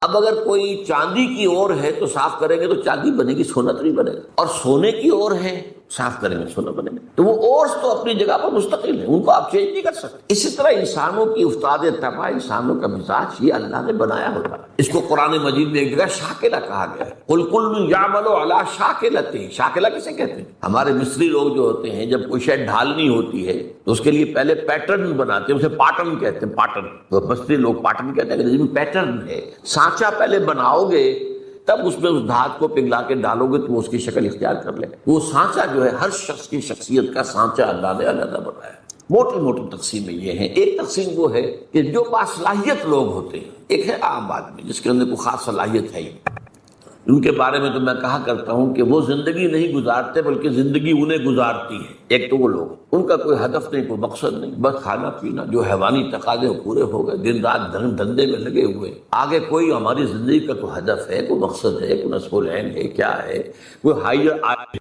اب اگر کوئی چاندی کی اور ہے تو صاف کریں گے تو چاندی بنے گی، سونا تو نہیں بنے گا، اور سونے کی اور ہے صاف کریں گے سونا بنے گا، تو وہ اورس تو اپنی جگہ پر مستقل ہے، ان کو آپ چینج نہیں کر سکتے۔ اسی طرح انسانوں کی افتاد طبع، انسانوں کا مزاج یہ اللہ نے بنایا ہوتا ہے۔ اس کو قرآن مجید میں ایک جگہ شاکلہ کہا گیا ہے، قل کل یعمل علی شاکلتہ۔ شاکلہ کسے کہتے ہیں؟ ہمارے مصری لوگ جو ہوتے ہیں جب کوئی شے ڈھالنی ہوتی ہے تو اس کے لیے پہلے پیٹرن بناتے ہیں، اسے پاٹن کہتے ہیں، پاٹن۔ تو مصری لوگ پاٹن کہتے ہیں کہ جس میں پیٹرن ہے، سانچہ پہلے بناؤ گے تب اس میں اس دھات کو پگھلا کے ڈالو گے تو وہ اس کی شکل اختیار کر لے۔ وہ سانچہ جو ہے ہر شخص کی شخصیت کا سانچہ اللہ نے علیحدہ بنایا ہے۔ موٹی موٹی تقسیمیں یہ ہیں۔ ایک تقسیم وہ ہے کہ جو باصلاحیت لوگ ہوتے ہیں، ایک ہے عام آدمی جس کے اندر کوئی خاص صلاحیت ہے ہی، ان کے بارے میں تو میں کہا کرتا ہوں کہ وہ زندگی نہیں گزارتے بلکہ زندگی انہیں گزارتی ہے۔ ایک تو وہ لوگ، ان کا کوئی ہدف نہیں، کوئی مقصد نہیں، بس کھانا پینا، جو حیوانی تقاضے پورے ہو گئے، دن رات دھندے میں لگے ہوئے، آگے کوئی ہماری زندگی کا کوئی ہدف ہے، کوئی مقصد ہے، کوئی نصب العین ہے، کیا ہے، کوئی ہائر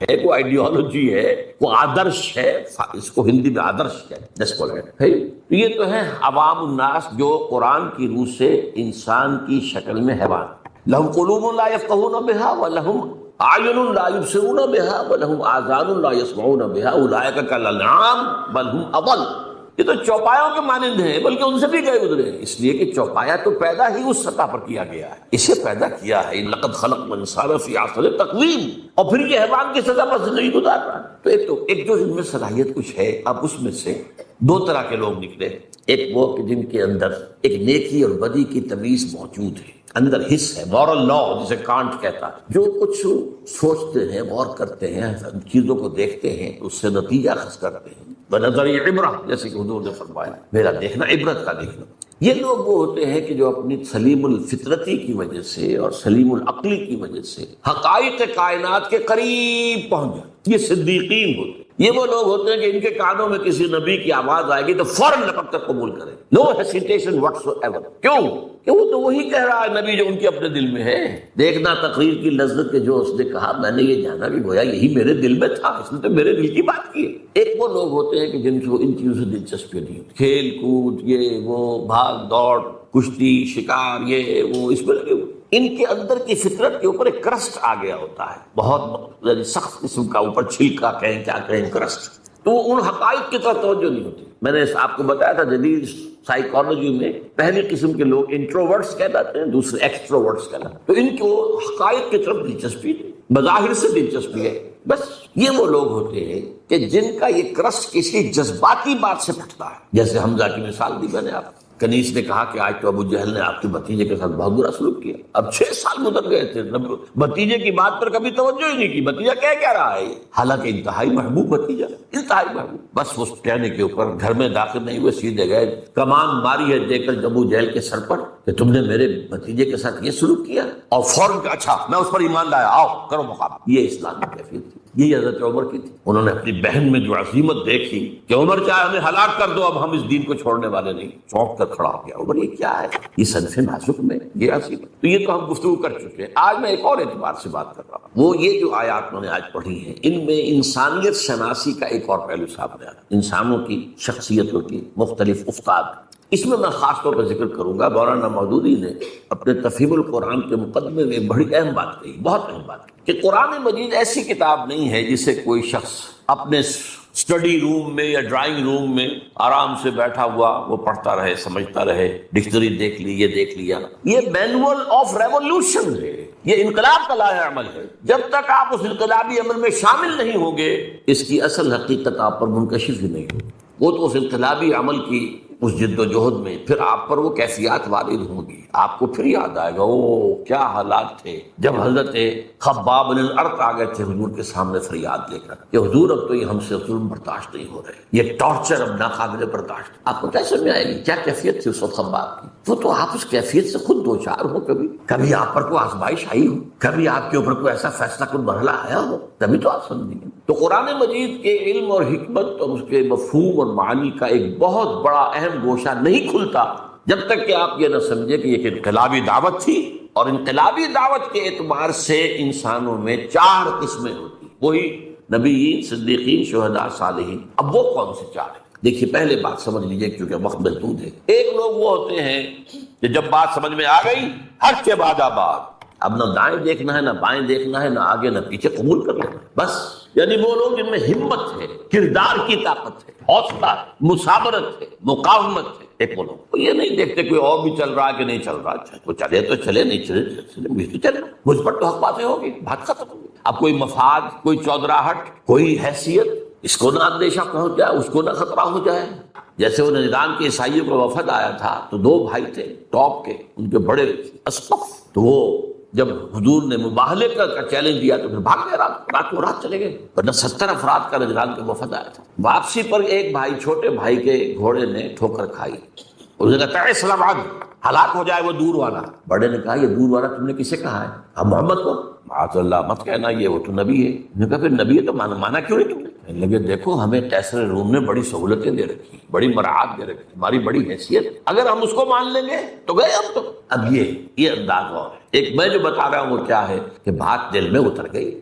ہے، کوئی آئیڈیالوجی ہے، کوئی آدرش ہے، اس کو ہندی میں آدرش ہے، نصب العین ہے۔ تو یہ تو ہے عوام الناس جو قرآن کی روح سے انسان کی شکل میں حیوان، لہم قلوب لا یفقہون بہا ولہم اعین لا یبصرون بہا ولہم آذان لا یسمعون بہا اولئک کالانعام بل ہم اضل۔ یہ تو چوپایوں کے مانند ہیں بلکہ ان سے بھی گئے گزرے ہیں، اس لیے کہ چوپایا تو پیدا ہی اس سطح پر کیا گیا ہے، اسے پیدا کیا ہے، لقد خلقنا الانسان فی احسن تقویم، اور پھر یہ حیوان کی سطح پر زندگی گزار رہا ہے۔ تو ایک جو ان میں صلاحیت کچھ ہے، اب اس میں سے دو طرح کے لوگ نکلے۔ ایک وہ کہ جن کے اندر ایک نیکی اور بدی کی تمیز موجود ہے، اندر حص ہے، مورل لا جسے کانٹ کہتا ہے، جو کچھ سوچتے ہیں، غور کرتے ہیں، چیزوں کو دیکھتے ہیں، اس سے نتیجہ اخذ کرتے ہیں، بنظر عبرہ، جیسے کہ حضور نے فرمایا میرا دیکھنا عبرت کا دیکھنا۔ یہ لوگ وہ ہوتے ہیں کہ جو اپنی سلیم الفطرتی کی وجہ سے اور سلیم العقلی کی وجہ سے حقائق کائنات کے قریب پہنچ جاتے، یہ صدیقین ہوتے ہیں۔ یہ وہ لوگ ہوتے ہیں کہ ان کے کانوں میں کسی نبی کی آواز آئے گی تو فوراً لپک کر قبول کریں، نو ہیسیٹیشن واٹس ایور۔ کیوں کہ وہ تو وہی کہہ رہا ہے نبی جو ان کے اپنے دل میں ہے۔ دیکھنا تقریر کی لذت کے جو اس نے کہا، میں نے یہ جانا کہ گویا یہی میرے دل میں تھا، اس نے تو میرے دل کی بات کی۔ ایک وہ لوگ ہوتے ہیں کہ جن کو ان چیزوں سے دلچسپی نہیں ہوتی، کھیل کود، یہ وہ، بھاگ دوڑ، کشتی، شکار، یہ وہ، اس میں لگے ہوئے۔ ان کے اندر کی فطرت کے اوپر ایک کرسٹ آ گیا ہوتا ہے، بہت سخت قسم کا، اوپر چھلکا کہیں کیا کہیں کرسٹ، تو ان حقائق کی طرف توجہ نہیں ہوتی۔ میں نے آپ کو بتایا تھا جدید سائیکالوجی میں پہلی قسم کے لوگ انٹروورٹس کہلاتے ہیں، دوسرے ایکسٹروورٹس کہلاتے ہیں۔ تو ان کو حقائق کی طرف دلچسپی نہیں، بظاہر سے دلچسپی ہے، بس یہ وہ لوگ ہوتے ہیں کہ جن کا یہ کرسٹ کسی جذباتی بات سے پھٹتا ہے۔ جیسے حمزہ کی مثال دی میں نے آپ کو، کنیز نے کہا کہ آج تو ابو جہل نے آپ کے بھتیجے کے ساتھ بہت برا سلوک کیا۔ اب 6 سال گزر گئے تھے، بھتیجے کی بات پر کبھی توجہ ہی نہیں کی، بھتیجا کیا رہا ہے، حالانکہ انتہائی محبوب بھتیجا، انتہائی محبوب۔ بس وہ کہنے کے اوپر گھر میں داخل نہیں ہوئے، سیدھے گئے، کمان ماری ہے دے کر ابو جہل کے سر پر کہ تم نے میرے بھتیجے کے ساتھ یہ سلوک کیا، اور فوراً کہا اچھا میں اس پر ایمان لایا، آؤ کرو مقابلہ۔ یہ اسلام کی کیفیت تھی، یہ حضرت عمر کی تھی۔ انہوں نے اپنی بہن میں جو عظیمت دیکھی کہ عمر چاہے ہمیں ہلاک کر دو، اب ہم اس دین کو چھوڑنے والے نہیں، چونک کر کھڑا ہو گیا۔ عمر یہ کیا ہے، یہ صنف ناسک میں یہ عظیمت۔ تو یہ تو ہم گفتگو کر چکے ہیں، آج میں ایک اور اعتبار سے بات کر رہا ہوں۔ وہ یہ جو آیات میں نے آج پڑھی ہیں، ان میں انسانیت شناسی کا ایک اور پہلو سامنے آ رہا ہے، انسانوں کی شخصیتوں کی مختلف افتاد۔ اس میں خاص طور پر ذکر کروں گا، مولانا مودودی نے اپنے تفہیم القرآن کے مقدمے میں بڑی اہم بات کہی، بہت اہم بات کہی، کہ قرآن مجید ایسی کتاب نہیں ہے جسے کوئی شخص اپنے اسٹڈی روم میں یا ڈرائنگ روم میں آرام سے بیٹھا ہوا وہ پڑھتا رہے، سمجھتا رہے، ڈکشنری دیکھ لی، یہ دیکھ لیا۔ یہ مینول آف ریولوشن ہے، یہ انقلاب کا لائحہ عمل ہے۔ جب تک آپ اس انقلابی عمل میں شامل نہیں ہوں گے، اس کی اصل حقیقت آپ پر منکشف ہی نہیں ہوگی۔ وہ تو اس انقلابی عمل کی اس جد و جہد میں پھر آپ پر وہ کیفیات وارد ہوں گی، آپ کو پھر یاد آئے گا او کیا حالات تھے جب حضرت خباب بن الارت آ گئے تھے حضور کے سامنے فریاد لے کر کہ حضور اب تو یہ ہم سے ظلم برداشت نہیں ہو رہے، یہ ٹارچر اب ناقابل برداشت۔ آپ کو کیسے میں آئے گی کیا کیفیت تھی اس وقت خباب کی؟ وہ تو آپ اس کیفیت سے خود دو چار ہو، کبھی آپ پر کوئی آزمائش آئی ہو، کبھی آپ کے اوپر کوئی ایسا فیصلہ کن مرحلہ آیا ہو، تبھی تو آپ سمجھیں گے۔ تو قرآن مجید کے علم اور حکمت اور اس کے مفہوم اور معانی کا ایک بہت بڑا اہم گوشہ نہیں کھلتا جب تک کہ آپ یہ نہ سمجھے کہ یہ انقلابی دعوت تھی، اور انقلابی دعوت کے اعتبار سے انسانوں میں 4 قسمیں ہوتی، وہی نبیین، صدیقین، شہداء، صالحین۔ اب وہ کون سے 4 ہیں؟ دیکھیے پہلے بات سمجھ لیجئے کیونکہ وقت محدود ہے. ایک لوگ وہ ہوتے ہیں کہ جب بات سمجھ میں آ گئی ہر کے بعد آباد، اب نہ دائیں دیکھنا ہے نہ بائیں دیکھنا ہے، نہ آگے نہ پیچھے، قبول کر لینا بس. یعنی وہ لوگ جن میں ہمت ہے، کردار کی طاقت ہے، حوصلہ، مثابرت ہے، مقاومت ہے. ایک وہ لوگ یہ نہیں دیکھتے کوئی اور بھی چل رہا ہے کہ نہیں چل رہا، وہ چلے تو چلے، نہیں چلے مجھے تو چلنا، مجھ پر تو حق باتیں ہوگی، بات ختم ہوگی. اب کوئی مفاد، کوئی چودراہٹ، کوئی حیثیت، اس کو نہ اندیشہ پہنچ جائے، اس کو نہ خطرہ ہو جائے. جیسے وہ نجران کے عیسائیوں کا وفد آیا تھا تو دو بھائی تھے ٹاپ کے، ان کے بڑے اسقف، تو وہ جب حضور نے مباہلے کا چیلنج دیا تو پھر بھاگ گئے، رات کو رات چلے گئے، ورنہ 70 افراد کا نجران کا وفد آیا تھا. واپسی پر ایک بھائی، چھوٹے بھائی کے گھوڑے نے ٹھوکر کھائی، اس نے کہا اسلام ہلاک ہو جائے وہ دور والا. بڑے نے کہا یہ دور والا تم نے کسے کہا ہے؟ اب محمد کو. معاذ اللہ مت کہنا، یہ وہ تو نبی ہے. نے کہا پھر نبی ہے تو مانا کیوں نہیں تم نے؟ کہنے لگے دیکھو ہمیں کیسر روم نے بڑی سہولتیں دے رکھی، بڑی مراعات دے رکھی، ہماری بڑی حیثیت، اگر ہم اس کو مان لیں گے تو گئے ہم تو. اب یہ انداز اور ہے. ایک میں جو بتا رہا ہوں وہ کیا ہے کہ بات دل میں اتر گئی،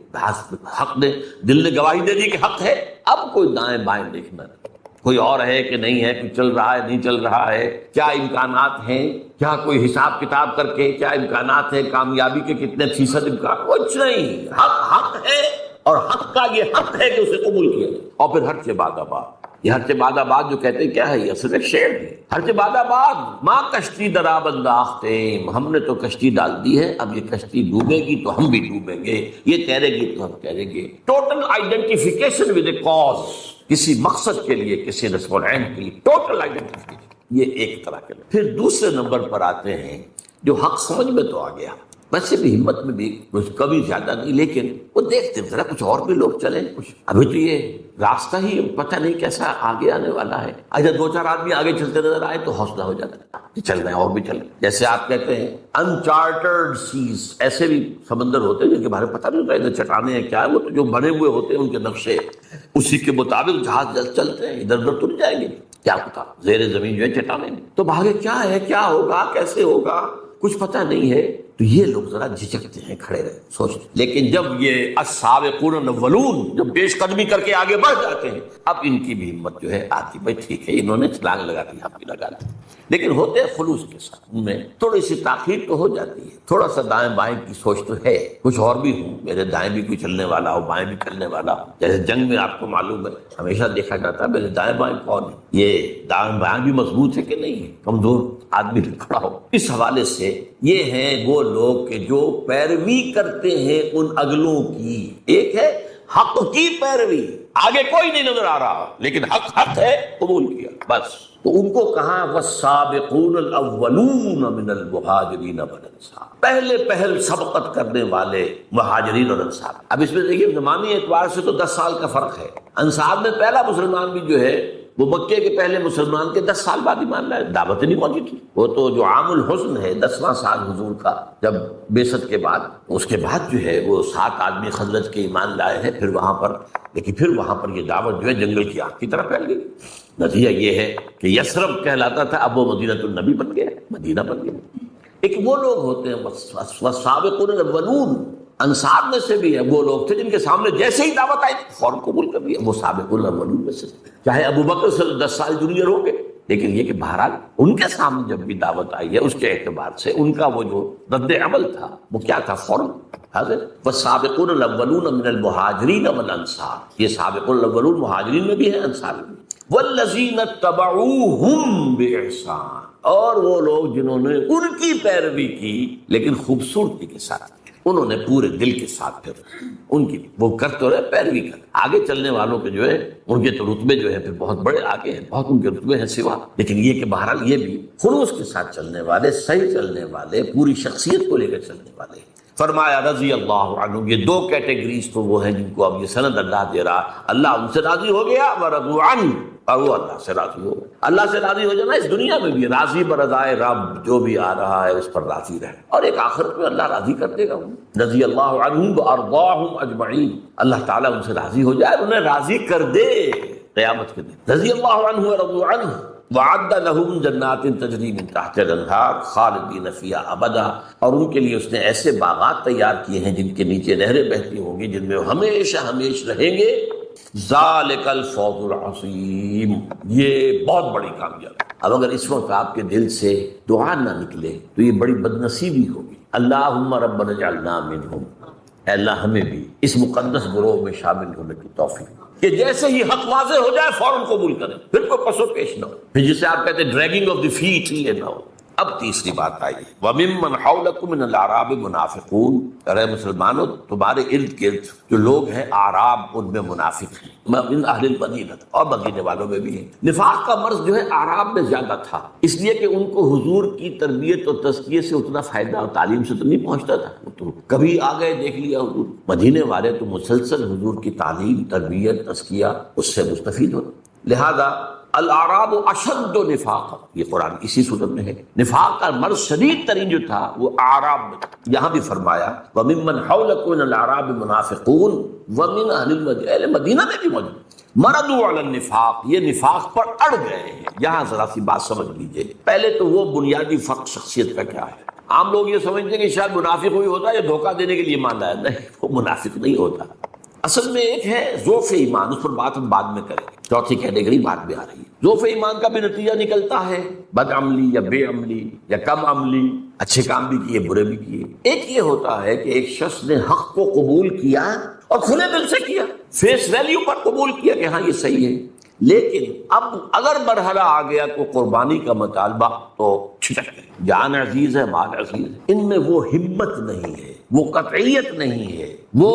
حق نے، دل نے گواہی دے دی کہ حق ہے. اب کوئی دائیں بائیں دیکھنا نہیں، کوئی اور ہے کہ نہیں ہے، کوئی چل رہا ہے نہیں چل رہا ہے، کیا امکانات ہیں، کیا کوئی حساب کتاب کر کے کیا امکانات ہیں، کامیابی کے کتنے فیصد امکان، کچھ نہیں. حق ہے اور حق کا یہ حق ہے کہ اسے قبول کیا جائے. اور پھر ہر سے بعد آباد، یہ ہر سے بعد آباد جو کہتے ہیں کیا ہے، یہ اصل ایک شعر ہے. ہر سے بعد آباد ماں کشتی درا بنداختے، ہم نے تو کشتی ڈال دی ہے، اب یہ کشتی ڈوبے گی تو ہم بھی ڈوبیں گے، یہ تیرے گی تو ہم تیریں گے. Total identification with a cause, کسی مقصد کے لیے، کسی نصب العین کے لیے، ٹوٹل آئیڈینٹیفیکیشن. یہ ایک طرح کے. پھر دوسرے نمبر پر آتے ہیں جو حق سمجھ میں تو آ گیا، ویسے بھی ہمت میں بھی کچھ کبھی زیادہ نہیں، لیکن وہ دیکھتے ذرا کچھ اور بھی لوگ چلیں، کچھ ابھی تو یہ راستہ ہی پتہ نہیں کیسا آگے آنے والا ہے. اچھا دو چار آدمی آگے چلتے نظر آئے تو حوصلہ ہو جاتا ہے کہ چل رہے ہیں اور بھی چل رہے ہیں. جیسے آپ کہتے ہیں انچارٹرڈ سیز، ایسے بھی سمندر ہوتے ہیں جن کے بارے میں پتہ نہیں ہوتا ادھر چٹانیں ہیں کیا ہے، وہ تو جو بنے ہوئے ہوتے ہیں ان کے نقشے، اسی کے مطابق جہاز چلتے ہیں، ادھر ادھر تو نہیں جائیں گے. کیا پتا زیر زمین جو ہے چٹانیں تو بھاگے، کیا ہے، کیا ہوگا، کیسے ہوگا، کچھ پتہ نہیں ہے. تو یہ لوگ ذرا جھجکتے ہیں، کھڑے رہے سوچتے. لیکن جب یہ السابقون الاولون جب پیش قدمی کر کے آگے بڑھ جاتے ہیں، اب ان کی بھی ہمت جو ہے آتی، بھائی ٹھیک ہے انہوں نے چھلانگ لگا دی، ہم بھی لگا دی. لیکن ہوتے خلوص کے ساتھ، ان میں تھوڑی سی تاخیر تو ہو جاتی ہے، تھوڑا سا دائیں بائیں کی سوچ تو ہے، کچھ اور بھی ہوں، میرے دائیں بھی کوئی چلنے والا ہو، بائیں بھی چلنے والا ہو. جیسے جنگ میں آپ کو معلوم ہے ہمیشہ دیکھا جاتا ہے میرے دائیں بائیں کون ہے، یہ دائیں بائیں بھی مضبوط ہے کہ نہیں ہے، کمزور آدمی کھڑا ہو. اس حوالے سے یہ ہیں وہ لوگ کہ جو پیروی کرتے ہیں ان اگلوں کی. ایک ہے حق کی پیروی، آگے کوئی نہیں نظر آ رہا لیکن حق ہے، قبول کیا بس. تو ان کو کہا والسابقون الاولون من المہاجرین والانصار، پہلے پہل سبقت کرنے والے مہاجرین اور انصار. اب اس میں دیکھیے زمانی اعتبار سے تو 10 سال کا فرق ہے. انصار میں پہلا مسلمان بھی جو ہے وہ مکے کے پہلے مسلمان کے 10 سال بعد ایمان لائے، دعوت نہیں پہنچی تھی. وہ تو جو عام الحزن ہے 10واں سال حضور کا جب بعثت کے بعد، اس کے بعد جو ہے وہ 7 آدمی خزرج کے ایمان لائے ہیں. پھر وہاں پر لیکن پھر وہاں پر یہ دعوت جو ہے جنگل کی آگ کی طرح پھیل گئی. نتیجہ یہ ہے کہ یثرب کہلاتا تھا، اب وہ مدینۃ النبی بن گیا، مدینہ بن گیا. ایک وہ لوگ ہوتے ہیں والسابقون الاولون، انصار میں سے بھی ہے وہ لوگ تھے جن کے سامنے جیسے ہی دعوت آئی فوراً قبول کر لیا، وہ سابقون الاولون میں سے. چاہے ابو بکر سے 10 سال جونیئر ہوں گے، لیکن یہ کہ بہرحال ان کے سامنے جب بھی دعوت آئی ہے اس کے اعتبار سے ان کا وہ جو رد عمل تھا وہ کیا تھا، فوراً حاضر. والسابقون الاولون من المہاجرین والانصار، یہ سابقون الاولون مہاجرین میں بھی ہیں، انصار میں بھی. والذین اتبعوہم بإحسان، اور وہ لوگ جنہوں نے ان کی پیروی کی لیکن خوبصورتی کے ساتھ، انہوں نے پورے دل کے ساتھ پھر ان کی وہ کرتے رہے، پیروی کر. آگے چلنے والوں کے جو ہے ان کے تو رتبے جو ہے پھر بہت بڑے آگے ہیں، بہت ان کے رتبے ہیں سوا، لیکن یہ کہ بہرحال یہ بھی خلوص کے ساتھ چلنے والے، صحیح چلنے والے، پوری شخصیت کو لے کر چلنے والے. فرمایا رضی اللہ عنہ، یہ 2 کیٹیگریز تو وہ ہیں جن کو اب یہ سند اللہ دے رہا، اللہ ان سے راضی ہو گیا، ورضوا عنہ، اور وہ اللہ سے راضی ہو گئے. اللہ سے راضی ہو جانا اس دنیا میں بھی، راضی برضائے رب، جو بھی آ رہا ہے اس پر راضی رہے، اور ایک آخرت میں اللہ راضی کر دے گا. رضی اللہ عنہم وارضاہم اجمعین، اللہ تعالیٰ ان سے راضی ہو جائے، انہیں راضی کر دے قیامت کے دن. رضی اللہ عنہ ورضوا عنہ وعد لهم جنات تجری من تحتها الانہار خالدین فیہا ابدا، اور ان کے لیے اس نے ایسے باغات تیار کیے ہیں جن کے نیچے نہریں بہتی ہوں گی، جن میں وہ ہمیشہ ہمیشہ رہیں گے ذالک الفوز العظیم، یہ بہت بڑی کامیابی۔ اب اگر اس وقت آپ کے دل سے دعا نہ نکلے تو یہ بڑی بدنصیبی ہوگی۔ اللہم ربنا اجعلنا منہم، اے اللہ ہمیں بھی اس مقدس گروہ میں شامل ہونے کی توفیق، کہ جیسے ہی حق واضح ہو جائے فوراً قبول کریں، پھر کوئی پس و پیش نہ ہو، پھر جسے آپ کہتے ہیں ڈریگنگ آف دی فیٹ یہ نہ ہو۔ اب تیسری بات آئی، وَمِمَّنْ حَوْلَكُمْ مِنَ الْأَعْرَابِ مُنَافِقُونَ، ارے مسلمانوں تمہارے ارد گرد جو لوگ ہیں اعراب ان میں منافق ہیں، من اہل المدینہ، اور مدینے والوں میں بھی ہیں۔ نفاق کا مرض جو ہے اعراب میں زیادہ تھا، اس لیے کہ ان کو حضور کی تربیت اور تزکیے سے اتنا فائدہ اور تعلیم سے تو نہیں پہنچتا تھا، وہ تو کبھی آ گئے دیکھ لیا حضور۔ مدینے والے تو مسلسل حضور کی تعلیم، تربیت، تزکیہ اس سے مستفید ہوتے، لہذا الاعراب اشد نفاق، یہ قرآن اسی صورت میں ہے۔ نفاق کا مرض شدید ترین جو تھا وہ اعراب میں تھا۔ یہاں بھی فرمایا وَمِمَّنْ حَوْلَكُمْ مِنَ الْأَعْرَابِ مُنَافِقُونَ وَمِنْ أَهْلِ الْمَدِينَ، اہل مدینہ میں بھی موجود، مَرَدُوا عَلَى النِّفَاقِ، یہ نفاق پر اڑ گئے ہیں۔ یہاں ذرا سی بات سمجھ لیجئے، پہلے تو وہ بنیادی فرق شخصیت کا کیا ہے۔ عام لوگ یہ سمجھتے ہیں کہ شاید منافق ہوئی ہوتا ہے یا دھوکہ دینے کے لیے مان لایا، نہیں، وہ منافق نہیں ہوتا۔ اصل میں ایک ہے ذوف ایمان، اس پر بات ہم بعد میں کریں گے، چوتھی کیٹیگری بعد میں آ رہی ہے۔ ذوف ایمان کا بھی نتیجہ نکلتا ہے بد عملی یا بے عملی یا کم عملی، اچھے کام بھی کیے برے بھی کیے۔ ایک یہ ہوتا ہے کہ ایک شخص نے حق کو قبول کیا اور کھلے دل سے کیا، فیس ویلیو پر قبول کیا کہ ہاں یہ صحیح ہے، لیکن اب اگر مرحلہ آ گیا کو قربانی کا مطالبہ تو چھٹک گئے۔ جان عزیز ہے، مال عزیز ہے، ان میں وہ ہمت نہیں ہے، وہ قطعیت نہیں ہے، وہ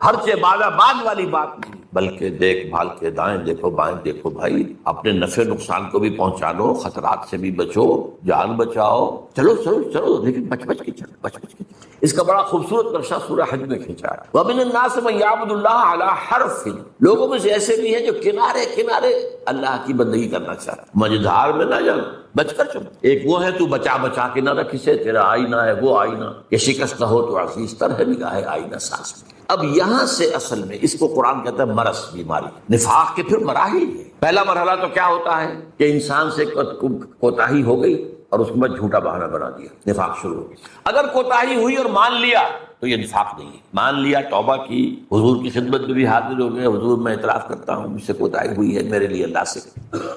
ہر چے بالا باغ والی بات نہیں، بلکہ دیکھ بھال کے دائیں دیکھو بائیں دیکھو بھائی، اپنے نفع نقصان کو بھی پہنچا لو، خطرات سے بھی بچو، جان بچاؤ، چلو چلو چلو، لیکن بچ بچ کے چلو، بچ بچ کے چلو۔ اس کا بڑا خوبصورت نقشہ سورہ حج میں کھینچا ہے، وَمِنَ النَّاسِ مَن يَعْبُدُ اللَّهَ عَلَى حَرْفٍ، لوگوں میں سے ایسے بھی ہیں جو کنارے کنارے اللہ کی بندگی کرنا چاہتے، مجھدار میں نہ جانا، بچ کر چلو۔ ایک وہ ہے تو بچا بچا کے نہ رکھ سے، تیرا آئینہ ہے وہ آئینہ کہ شکست ہو تو عزیز تر ہے نگاہ آئینہ ساز میں۔ اب یہاں سے اصل میں اس کو قرآن کہتا ہے مرض، بیماری۔ نفاق کے پھر مراحل ہے۔ پہلا مرحلہ تو کیا ہوتا ہے کہ انسان سے کوتاہی ہو گئی اور اس کے بعد جھوٹا بہانہ بنا دیا، نفاق شروع ہو گیا۔ اگر کوتاہی ہوئی اور مان لیا تو یہ نفاق نہیں ہے، مان لیا، توبہ کی، حضور کی خدمت میں بھی حاضر ہو گئے، حضور میں اعتراف کرتا ہوں مجھ سے کوتاہی ہوئی ہے، میرے لیے اللہ سے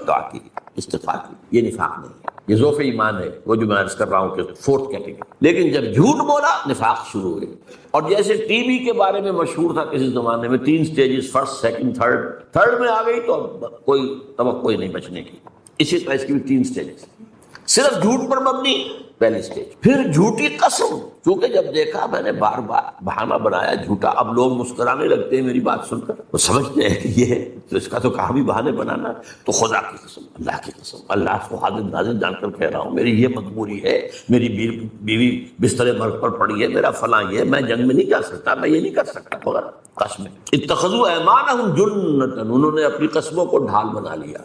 دعا کی، استغفار کی، یہ نفاق نہیں ہے، یہ ذوف ایمان ہے، وہ جو میں عرض کر رہا ہوں کہ فورتھ کیٹیگری۔ لیکن جب جھوٹ بولا نفاق شروع ہوئے، اور جیسے ٹی بی کے بارے میں مشہور تھا کسی زمانے میں، 3 سٹیجز، فرسٹ سیکنڈ تھرڈ میں آ گئی تو کوئی توقع نہیں بچنے کی، اسی طرح اس کی بھی 3 سٹیجز۔ صرف جھوٹ پر مبنی پہلی سٹیج، پھر جھوٹی قسم، کیونکہ جب دیکھا میں نے بار بار بہانہ بنایا جھوٹا، اب لوگ مسکرانے لگتے ہیں میری بات سن کر، وہ سمجھتے ہیں کہ یہ ہے تو اس کا تو کہاں بھی بہانے بنانا، تو خدا کی قسم، اللہ کی قسم، اللہ کو حاضر ناظر جان کر کہہ رہا ہوں، میری یہ مجبوری ہے، میری بیوی بستر مرگ پر پڑی ہے، میرا فلاں یہ، میں جنگ میں نہیں جا سکتا، میں یہ نہیں کر سکتا، وغیرہ قسمیں۔ اتخذوا ایمانہم جنۃ، انہوں نے اپنی قسموں کو ڈھال بنا لیا۔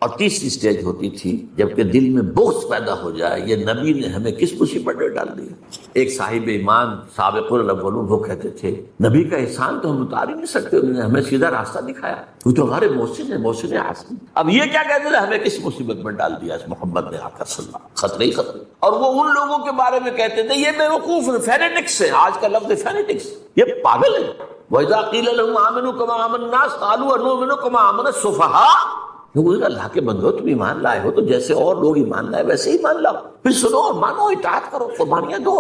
اور تیسری سٹیج ہوتی تھی جبکہ دل میں بغض پیدا ہو جائے، یہ نبی نے ہمیں کس مصیبت میں ڈال دیا۔ ایک صاحب ایمان سابقون الاولون وہ کہتے تھے نبی کا احسان تو ہم اتار ہی نہیں سکتے، انہوں نے ہمیں سیدھا راستہ دکھایا، وہ تو ہمارے محسن ہے، محسن حسن۔ اب یہ کیا کہتے تھے، ہمیں کس مصیبت میں ڈال دیا اس محمد نے آ کر صلی اللہ، خطرے ہی خطرے۔ اور وہ ان لوگوں کے بارے میں کہتے تھے یہ بے وقوف ہیں، فینیٹکس ہیں، آج کا لفظ فینیٹکس، یہ پاگل ہیں۔ وَإِذَا قِيلَ لَهُمْ آمِنُوا كَمَا آمَنَ النَّاسُ قَالُوا أَنُؤْمِنُ كَمَا آمَنَ السُّفَهَاءُ، اللہ کے بندو تم ایمان لائے ہو تو جیسے اور لوگ ایمان لائے ویسے ہی مان لاؤ، پھر سنو اور مانو، اطاعت کرو، قربانیاں دو۔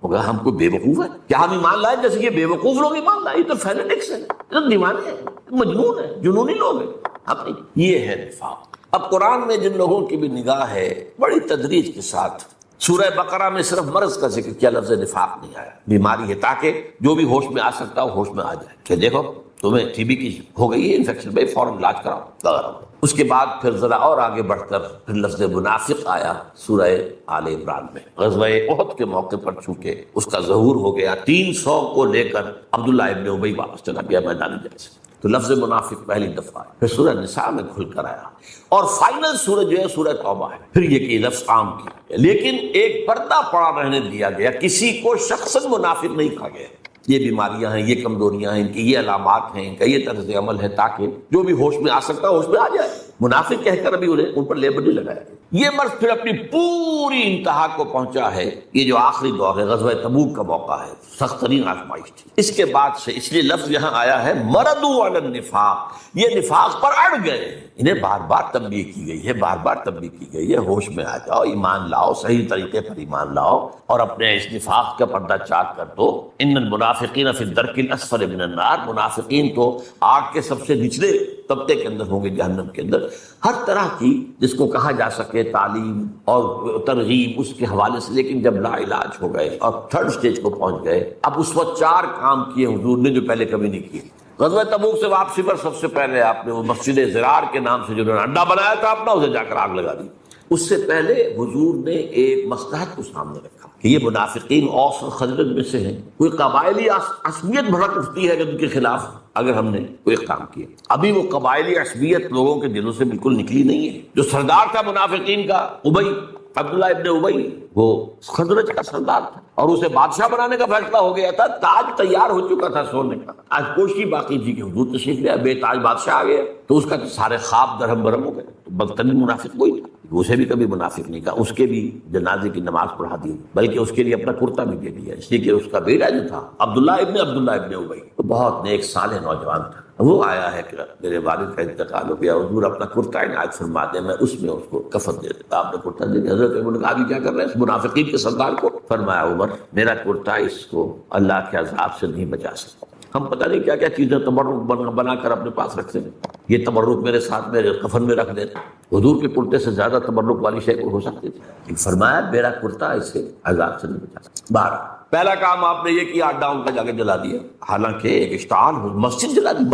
مگر ہم کو بے وقوف ہے کیا ہم ایمان لائے جیسے کہ بے وقوف لوگ ایمان لائے؟ یہ تو فینیٹکس ہے، یہ تو دیوانے ہیں، مجنون ہے، جنونی لوگ ہیں۔ اب نہیں، یہ ہے نفاق۔ اب قرآن میں جن لوگوں کی بھی نگاہ ہے بڑی تدریج کے ساتھ، سورہ بقرہ میں صرف مرض کا ذکر کیا، لفظ نفاق نہیں آیا، بیماری ہے، تاکہ جو بھی ہوش میں آ سکتا ہو ہوش میں آ جائے کہ دیکھو تمہیں ٹی بی کی ہو گئی ہے انفیکشن، بھائی فوراً علاج کراؤ۔ اس کے بعد پھر ذرا اور آگے بڑھ کر پھر لفظ منافق آیا سورہ آل عمران میں، غزوہ احد کے موقع پر چونکہ اس کا ظہور ہو گیا، 300 کو لے کر عبداللہ ابن ابی واپس چلا گیا میدان جنگ سے، تو لفظ منافق پہلی دفعہ ہے، پھر سورہ نساء میں کھل کر آیا، اور فائنل سورہ جو ہے سورہ توبہ ہے، پھر یہ کہ لفظ عام کی، لیکن ایک پردہ پڑا رہنے دیا گیا، کسی کو شخصاً منافق نہیں کہا گیا۔ یہ بیماریاں ہیں، یہ کمزوریاں ہیں، ان کی یہ علامات ہیں، ان کا یہ طرز عمل ہے، تاکہ جو بھی ہوش میں آ سکتا ہے ہوش میں آ جائے۔ منافق کہہ کر ابھی انہیں ان پر لیبل نہیں لگایا گیا۔ یہ مرض پھر اپنی پوری انتہا کو پہنچا ہے، یہ جو آخری دور ہے، غزوہ تبوک کا موقع ہے، سخت ترین آزمائش تھی۔ اس کے بعد سے اس لیے لفظ یہاں آیا ہے مردوا علی النفاق، یہ نفاق پر اڑ گئے، انہیں بار بار تنبیہ کی گئی ہے، بار بار تنبیہ کی گئی ہے، ہوش میں آ جاؤ، ایمان لاؤ، صحیح طریقے پر ایمان لاؤ اور اپنے اس نفاق کا پردہ چاک کر دو۔ ان المنافقین فی الدرک الاسفل من النار، منافقین تو آگ کے سب سے نچلے طبقے کے اندر ہوں گے، جہنم کے اندر۔ ہر طرح کی جس کو کہا جا سکے تعلیم اور ترغیب اس کے حوالے سے، لیکن جب لا علاج ہو گئے اور تھرڈ سٹیج کو پہنچ گئے، اب اس وقت 4 کام کیے حضور نے جو پہلے کبھی نہیں کیے۔ غزوہ تبوک سے واپسی پر سب سے پہلے آپ نے وہ مسجد زرار کے نام سے جو انہوں نے اڈا بنایا تھا اپنا، اسے جا کر آگ لگا دی۔ اس سے پہلے حضور نے ایک مصلحت کو سامنے رکھا کہ یہ منافقین اوس اور خزرج میں سے ہیں، کوئی قبائلی عصبیت بھڑک اٹھتی ہے کہ ان کے خلاف اگر ہم نے کوئی کام کیا۔ ابھی وہ قبائلی عصبیت لوگوں کے دلوں سے بالکل نکلی نہیں ہے۔ جو سردار تھا منافقین کا ابی، عبداللہ ابن ابی، وہ خزرج کا سردار تھا اور اسے بادشاہ بنانے کا فیصلہ ہو گیا تھا، تاج تیار ہو چکا تھا سونے کا، آج کوشش باقی تھی کہ حضور تشریف لے، بے تاج بادشاہ آ گیا تو اس کا سارے خواب درہم برہم ہو گئے۔ تو بدترین منافق وہی تھا، اسے بھی کبھی منافق نہیں کہا، اس کے بھی جنازے کی نماز پڑھا دی، بلکہ اس کے لیے اپنا کرتا بھی دے دیا، اس لیے کہ اس کا بیٹا جو تھا عبداللہ ابن ابی، وہ بہت نیک صالح نوجوان تھا۔ وہ آیا ہے کہ میرے والد کا انتقال ہو گیا، حضور اپنا کرتا عنایت فرما دیں، میں اس میں اس کو کفن دے دیتا۔ آپ نے کرتا دے دیا۔ حضرت عمر نے کہا ابھی کیا کر رہے ہیں اس منافقین کے سردار کو؟ فرمایا عمر میرا کرتا اس کو اللہ کے عذاب سے نہیں بچا سکتا۔ ہم پتہ نہیں کیا کیا چیزیں تبرک بنا کر اپنے پاس رکھتے ہیں، یہ تبرک میرے ساتھ میرے کفن میں رکھ دیتے، حضور کے کرتے سے زیادہ تبرک والی شے کو ہو سکتی تھی۔ فرمایا میرا کرتا اسے عذاب سے نہیں بچا سکتا۔ 12 پہلا کام آپ نے یہ کیا، اڈا ان کا جا کے جلا دیا، حالانکہ ایک اشتعال مسجد جلا دی،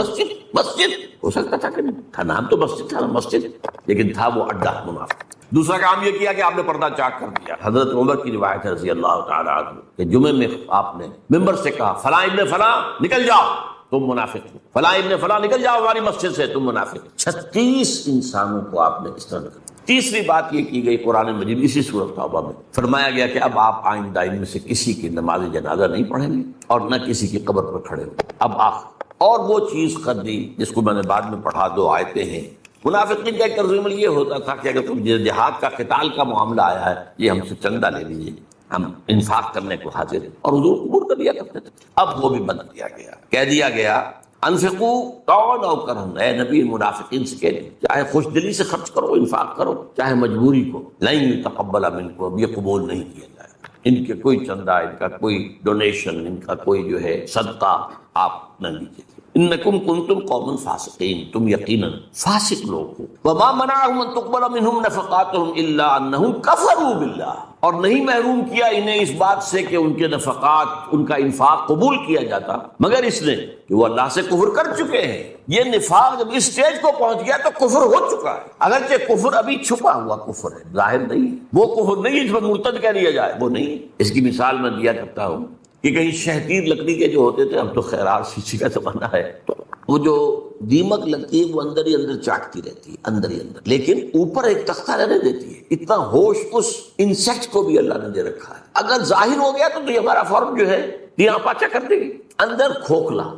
مسجد ہو سکتا تھا کہ نہیں تھا، نام تو مسجد تھا نا مسجد، لیکن تھا وہ اڈا منافق۔ دوسرا کام یہ کیا کہ آپ نے پردہ چاک کر دیا۔ حضرت عمر کی روایت ہے رضی اللہ تعالی عنہ کہ جمعے میں آپ نے ممبر سے کہا فلاں ابن فلاں نکل جاؤ تم منافق ہو، فلاں ابن فلاں نکل جاؤ ہماری مسجد سے تم منافق ہو۔ 36 انسانوں کو آپ نے اس طرح کر۔ تیسری بات یہ کی گئی قرآن مجید اسی سورۃ توبہ میں فرمایا گیا کہ اب آپ آئندہ ان میں سے کسی کی نماز جنازہ نہیں پڑھیں گے اور نہ کسی کی قبر پر کھڑے ہو۔ اب اور وہ چیز کر دی جس کو میں نے بعد میں پڑھا، 2 آیتیں ہیں۔ منافقین کا ایک طرز عمل یہ ہوتا تھا کہ اگر تم جہاد کا قتال کا معاملہ آیا ہے، یہ ہم سے چندہ لے لیجیے، ہم انفاق کرنے کو حاضر ہیں، اور حضور قبول کر دیا کرتے تھے۔ اب وہ بھی بند کیا گیا، کہہ دیا گیا انفقوا طوعا او کرہا، اے نبی منافقین سے کہہ دیں چاہے خوش دلی سے خرچ کرو، انفاق کرو، چاہے مجبوری کو، لن یتقبل منکم، اب یہ قبول نہیں کیا جائے گا، ان کے کوئی چندہ، ان کا کوئی ڈونیشن، ان کا کوئی جو ہے صدقہ آپ نہ لیجیے۔ انکم کنتم قوما فاسقین، تم یقیناً فاسق لوگ ہو۔ وما منعهم ان تقبل منهم نفقاتهم الا انهم كفروا بالله، اور نہیں محروم کیا انہیں اس بات سے کہ ان کے نفقات، ان کا انفاق قبول کیا جاتا، مگر اس نے کہ وہ اللہ سے کفر کر چکے ہیں۔ یہ نفاق جب اس سٹیج کو پہنچ گیا تو کفر ہو چکا ہے، اگرچہ کفر ابھی چھپا ہوا کفر ہے، ظاہر نہیں ہے، وہ کفر نہیں جس پر مرتد کہہ لیا جائے، وہ نہیں ہے۔ اس کی مثال میں دیا کرتا ہوں کہ کہیں شہتیر لکڑی کے جو ہوتے تھے، اب تو خیرار شیشے کا زمانہ ہے، تو وہ جو دیمک لگتی ہے وہ اندر ہی اندر چاٹتی رہتی ہے، اندر ہی اندر، لیکن اوپر ایک تختہ رہنے دیتی ہے۔ اتنا ہوش اس انسیکٹ کو بھی اللہ نے دے رکھا ہے، اگر ظاہر ہو گیا تو یہ ہمارا فارم جو ہے یہاں پاچا کر دے گی، اندر کھوکھلا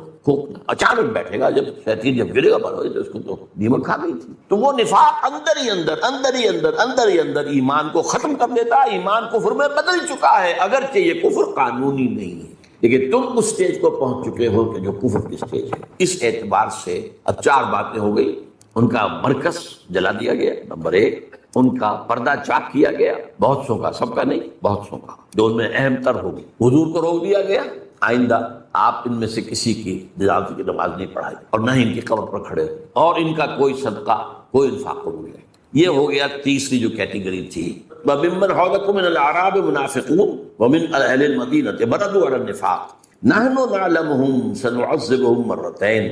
اچانک بیٹھے گا، جب شیطان جب گرے گا بڑھو تو اس کو تو دیمک کھا گئی تھی۔ تو وہ نفاق اندر ہی اندر ایمان کو ختم کر دیتا ہے، ایمان کفر میں بدل چکا ہے، اگرچہ یہ کفر قانونی نہیں ہے، لیکن تم اس سٹیج کو پہنچ چکے ہو کہ جو کفر کی سٹیج ہے۔ اس اعتبار سے اب 4 باتیں ہو گئی، ان کا مرکز جلا دیا گیا، نمبر 1 ان کا پردہ چاک کیا گیا، بہت سو کا، سب کا نہیں، بہت سو کا، جو ان میں اہم تر ہوگی۔ حضور کو روک دیا گیا آئندہ آپ ان میں سے کسی کی جنازے کی نماز نہیں پڑھائی اور نہ ہی ان کی قبر پر کھڑے ہو، اور ان کا کوئی صدقہ، کوئی انفاق قبول نہیں۔ یہ ہو گیا تیسری جو کیٹیگری تھی۔ وَمِمَّنْ حَوْلَكُم مِّنَ الْأَعْرَابِ مُنَافِقُونَ وَمِنْ أَهْلِ الْمَدِينَةِ مَرَدُوا عَلَى النِّفَاقِ نَحْنُ نَعْلَمُهُمْ سَنُعَذِّبُهُمْ مَرَّتَيْنِ،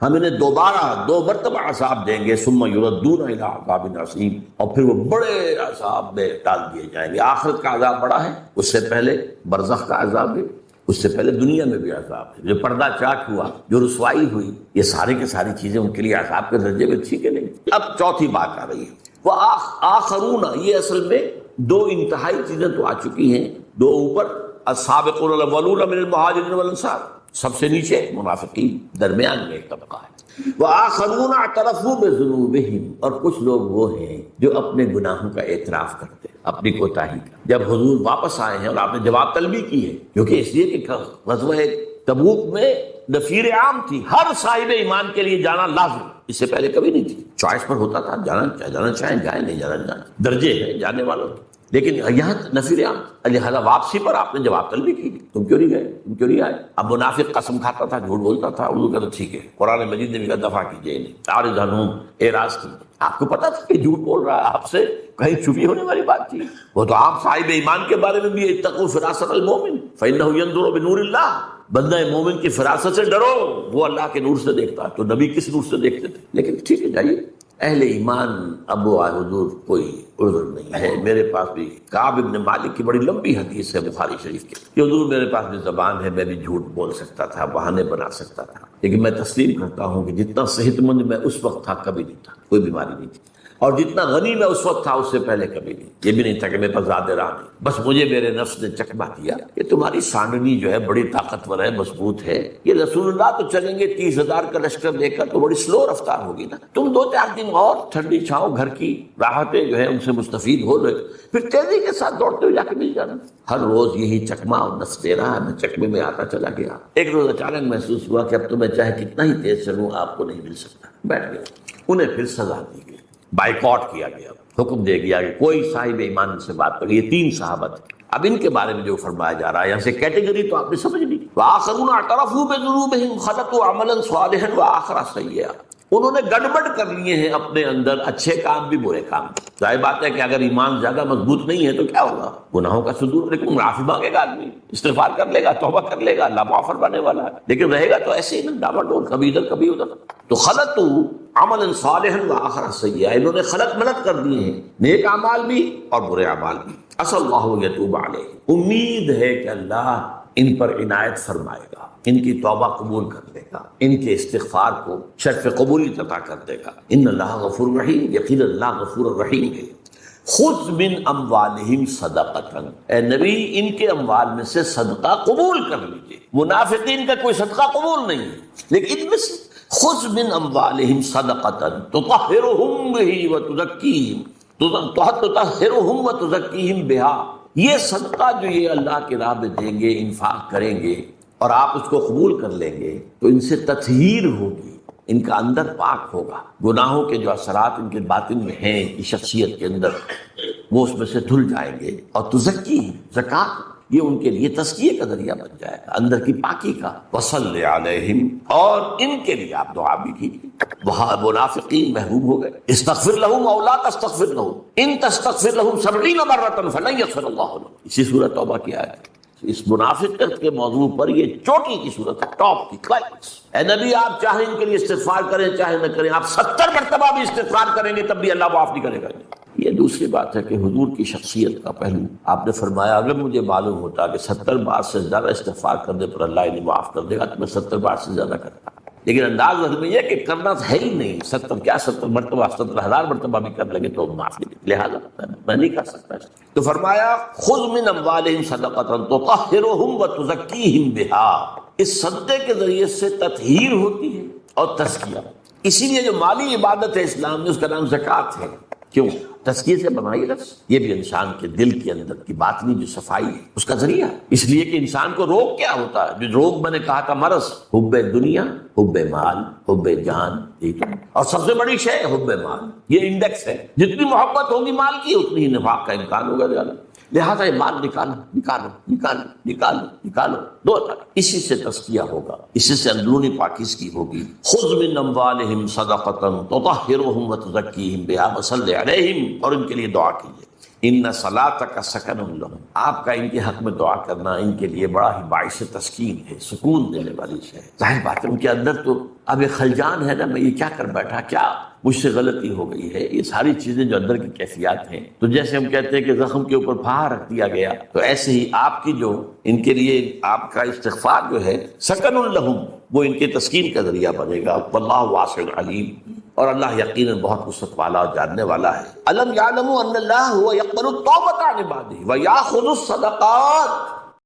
ہم انہیں 2 مرتبہ عذاب دیں گے، ثُمَّ يُرَدُّونَ إِلَىٰ عَذَابٍ عَظِيمٍ، اور پھر وہ بڑے عذاب میں ڈال دیے جائیں گے۔ آخرت کا عذاب بڑا ہے، اس سے پہلے برزخ کا عذاب ہے، اس سے پہلے دنیا میں بھی عذاب ہے۔ جو پردہ چاک ہوا، جو رسوائی ہوئی، یہ ساری کی ساری چیزیں ان کے لیے عذاب کے درجے میں تھی کہ نہیں۔ اب چوتھی بات آ رہی ہے، وہ آخرون، یہ اصل میں 2 انتہائی چیزیں تو آ چکی ہیں، 2 اوپر، السابقون الاولون من المہاجرین والانصار، سب سے نیچے منافقین، درمیان میں ایک طبقہ ہے۔ وآخرون اعترفوا بذنوبہم، اور کچھ لوگ وہ ہیں جو اپنے گناہوں کا اعتراف کرتے ہیں، اپنی کوتاہی کا۔ جب حضور واپس آئے ہیں اور آپ نے جواب طلبی کی ہے، کیونکہ اس لیے کہ غزوہ تبوک میں نفیر عام تھی، ہر صاحب ایمان کے لیے جانا لازم، اس سے پہلے کبھی نہیں تھی، چوائس پر ہوتا تھا، جانا چاہیں جائیں، نہیں جانا درجے ہیں جانے والوں کے، لیکن یہاں نفیر عام، لہذا واپسی پر آپ نے جواب طلبی کی، تم کیوں نہیں گئے، تم کیوں نہیں آئے؟ اب منافق قسم کھاتا تھا، جھوٹ بولتا تھا، حضور کہتا ٹھیک ہے، قرآن مجید نے بھی کہا دفع کیجیے انہیں، اعرض عنہم، اعراض کیجیے۔ آپ کو پتا تھا کہ جھوٹ بول رہا ہے، آپ سے کہیں چھپی ہونے والی بات تھی؟ وہ تو آپ صاحب ایمان کے بارے میں بھی اتقوا فراست المومن فإنہ ينظر بنور اللہ، بندہ مومن کی فراست سے ڈرو، وہ اللہ کے نور سے دیکھتا ہے۔ تو نبی کس نور سے دیکھتے تھے؟ لیکن ٹھیک ہے جائیے، اہل ایمان ابو حضور کوئی عذر نہیں ہے۔ میرے پاس بھی کعب ابن مالک کی بڑی لمبی حدیث ہے بخاری شریف کی کہ حضور میرے پاس بھی زبان ہے، میں بھی جھوٹ بول سکتا تھا، بہانے بنا سکتا تھا، لیکن میں تسلیم کرتا ہوں کہ جتنا صحت مند میں اس وقت تھا کبھی نہیں تھا، کوئی بیماری نہیں تھی، اور جتنا غنی میں اس وقت تھا اس سے پہلے کبھی نہیں، یہ بھی نہیں تھا کہ میرے پاس زیادہ راہ نہیں، بس مجھے میرے نفس نے چکما دیا کہ تمہاری سانڈنی جو ہے بڑی طاقتور ہے، مضبوط ہے، یہ رسول اللہ تو چلیں گے 30,000 کا لشکر لے کر تو بڑی سلو رفتار ہوگی نا، تم 2-4 دن اور ٹھنڈی چھاؤں گھر کی راحتیں جو ہے ان سے مستفید ہو لے، پھر تیزی کے ساتھ دوڑتے ہوئے جا کے مل جانا۔ ہر روز یہی چکما اور نفس دے رہا ہے، میں چکمے میں آتا چلا گیا۔ ایک روز اچانک محسوس ہوا کہ اب تو میں چاہے کتنا ہی تیز چلوں آپ کو نہیں مل سکتا، بیٹھ گیا۔ انہیں پھر سزا دی گئی، بائیکاٹ کیا گیا، حکم دے گیا کہ کوئی صاحب ایمان سے بات کرے۔ یہ 3 صحابہ تھے۔ اب ان کے بارے میں جو فرمایا جا رہا ہے یہاں سے کیٹیگری تو آپ نے سمجھ لی۔ وآخرون اعترفوا بذنوبہم خلطوا عملا صالحا وآخر سیئا، انہوں نے گڑبڑ کر لیے ہیں اپنے اندر، اچھے کام بھی برے کام بھی۔ ظاہر بات ہے کہ اگر ایمان زیادہ مضبوط نہیں ہے تو کیا ہوگا، گناہوں کا صدور، لیکن معافی مانگے گا آدمی، استغفار کر لے گا، توبہ کر لے گا، اللہ معاف فرمانے والا ہے، لیکن رہے گا تو ایسے ہی نا، ڈاما ڈول، کبھی ادھر کبھی ادھر۔ تو خلطوا عملا صالحا وآخر سیئا، انہوں نے خلط ملط کر دیے ہیں، نیک اعمال بھی اور برے اعمال بھی۔ عسى اللہ یتوب علیہ، امید ہے کہ اللہ ان پر عنایت فرمائے گا، ان کی توبہ قبول کر لے گا، ان کے استغفار کو شرف قبولیت عطا کر دے گا۔ ان اللہ غفور رحیم، یقین اللہ غفور رحیم ہے۔ خذ من اموالہم صدقۃ، اے نبی ان کے اموال میں سے صدقہ قبول کر لیجئے۔ منافقین کا کوئی صدقہ قبول نہیں ہے، لیکن ان میں سے خذ من اموالہم صدقۃ تطہرہم بہ وتزکیہم، تطہرہم وتزکیہم بہا، یہ صدقہ جو یہ اللہ کی راہ میں دیں گے، انفاق کریں گے اور آپ اس کو قبول کر لیں گے تو ان سے تطہیر ہوگی، ان کا اندر پاک ہوگا، گناہوں کے جو اثرات ان کے باطن میں ہیں، ان کی شخصیت کے اندر، وہ اس میں سے دھل جائیں گے۔ اور تزکی، زکوٰۃ، یہ ان کے لیے تزکیے کا ذریعہ بن جائے گا، اندر کی پاکی کا۔ وصلی علیہم، اور ان کے لیے آپ دعا بھی کیجیے۔ وہاں منافقین محروم ہو گئے۔ استغفر لہم او لا تستغفر لہم ان تستغفر لہم 70 مرۃ فلن یغفر اللہ لہم، اسی سورۃ توبہ کی آیت۔ اس منافقت کے موضوع پر یہ چوٹی کی صورت ہے، ٹاپ کی، کلائمیکس۔ اے نبی آپ چاہیں ان کے لیے استغفار کریں چاہے نہ کریں، آپ 70 مرتبہ بھی استغفار کریں گے تب بھی اللہ معاف نہیں کرے گا۔ یہ دوسری بات ہے کہ حضور کی شخصیت کا پہلو آپ نے فرمایا، اگر مجھے معلوم ہوتا کہ 70 بار سے زیادہ استغفار کرنے پر اللہ انہیں معاف کر دے گا تو میں 70 بار سے زیادہ کرتا، لیکن انداز میں یہ کہ کرنا ہے ہی نہیں، 70 مرتبہ 70,000 مرتبہ بھی کر لگے تو معاف نہیں، لہٰذا میں نہیں کر سکتا۔ تو فرمایا خذ من اموالہم صدقۃ تطہرہم وتزکیہم بہا، اس صدقے کے ذریعے سے تطہیر ہوتی ہے اور تزکیہ۔ اسی لیے جو مالی عبادت ہے اسلام نے اس کا نام زکوٰۃ ہے۔ کیوں؟ تزکیے سے بنائی لفظ، یہ بھی انسان کے دل کے اندر کی باطنی جو صفائی ہے اس کا ذریعہ، اس لیے کہ انسان کو روگ کیا ہوتا ہے، جو روگ میں نے کہا تھا مرض، حب دنیا، حب مال، حب جان، اور سب سے بڑی شے حب مال، یہ انڈیکس ہے، جتنی محبت ہوگی مال کی اتنی ہی نفاق کا امکان ہوگا زیادہ، لہٰذا یہ مال نکالو نکالو نکالو نکالو نکالو، دو طرح، اسی سے تزکیہ ہوگا، اسی سے اندرونی پاکیزگی ہوگی۔ خذ من اموالہم صدقۃ تطہرہم وتزکیہم بہا وصلی علیہم، اور ان کے لیے دعا کیجیے۔ ان صلاتک سکن لہم، آپ کا ان کے حق میں دعا کرنا ان کے لیے بڑا ہی باعث تسکین ہے، سکون دینے والی ہے۔ ظاہر بات ہے ان کے اندر تو اب ایک خلجان ہے نا، میں یہ کیا کر بیٹھا، کیا مجھ سے غلطی ہو گئی ہے، یہ ساری چیزیں جو اندر کی کیفیات ہیں، تو جیسے ہم کہتے ہیں کہ زخم کے اوپر پھاہ رکھ دیا گیا، تو ایسے ہی آپ کی جو ان کے لیے آپ کا استغفار جو ہے سکن لہم، وہ ان کے تسکین کا ذریعہ بنے گا۔ واللہ واسع علیم، اور اللہ یقیناً بہت وسعت والا اور جاننے والا ہے۔ الم یعلموا ان اللہ هو يقبل التوبۃ عن عباده ويأخذ الصدقات،